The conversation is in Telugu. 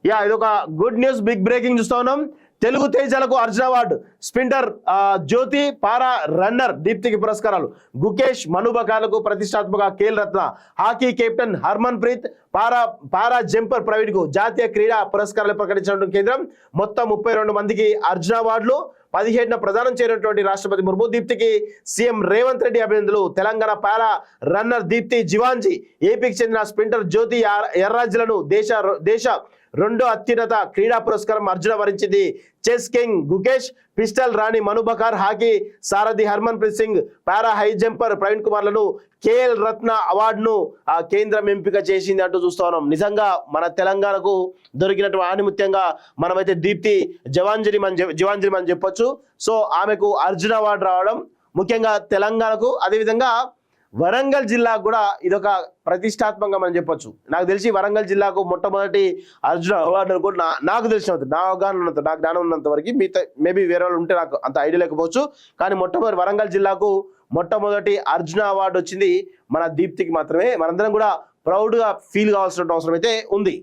ఇదొక గుడ్ న్యూస్, బిగ్ బ్రేకింగ్ చూస్తా ఉన్నాం. తెలుగు తేజాలకు అర్జున అవార్డు, స్ప్రింటర్ జ్యోతి, పారా రన్నర్ దీప్తికి పురస్కారాలు, గుకేష్ మనుబకాలకు ప్రతిష్టాత్మక ఖేల్ రత్న, హాకీ కెప్టెన్ హర్మన్ ప్రీత్, పారా జంపర్ ప్రవీణ్ కు జాతీయ క్రీడా పురస్కారాలు ప్రకటించిన కేంద్రం. మొత్తం 32 మందికి అర్జున అవార్డులు. 17న ప్రదానం చేయనటువంటి రాష్ట్రపతి ముర్ము. దీప్తికి సీఎం రేవంత్ రెడ్డి అభినందనలు. తెలంగాణ పారా రన్నర్ దీప్తి జివాంజీ, ఏపీకి చెందిన స్ప్రింటర్ జ్యోతి ఎర్రాజ్లను దేశ రెండో అత్యున్నత క్రీడా పురస్కారం అర్జున వరించింది. చెస్ కింగ్ గుకేష్, పిస్టల్ రాణి మనుబకార్, హాకీ సారథి Harmanpreet Singh, para high jumper Praveen కుమార్లను కేఎల్ రత్న అవార్డును కేంద్రం ఎంపిక చేసింది అంటూ చూస్తా ఉన్నాం. నిజంగా మన తెలంగాణకు దొరికినటువంటి ఆనిముత్యంగా మనమైతే దీప్తి జివాంజలి అని చెప్పొచ్చు. సో ఆమెకు అర్జున అవార్డు రావడం ముఖ్యంగా తెలంగాణకు, అదేవిధంగా వరంగల్ జిల్లాకు కూడా ఇదొక ప్రతిష్టాత్మకంగా మనం చెప్పొచ్చు. నాకు తెలిసి వరంగల్ జిల్లాకు మొట్టమొదటి అర్జున అవార్డు కూడా నాకు తెలిసినంత, నా అవగాహన ఉన్నంత, నా జ్ఞానం ఉన్నంత వరకు, మిగతా మేబీ వేరే వాళ్ళు ఉంటే నాకు అంత ఐడియా లేకపోవచ్చు. కానీ మొట్టమొదటి వరంగల్ జిల్లాకు మొట్టమొదటి అర్జున అవార్డు వచ్చింది మన దీప్తికి మాత్రమే. మనందరం కూడా ప్రౌడ్గా ఫీల్ కావాల్సిన అవసరం అయితే ఉంది.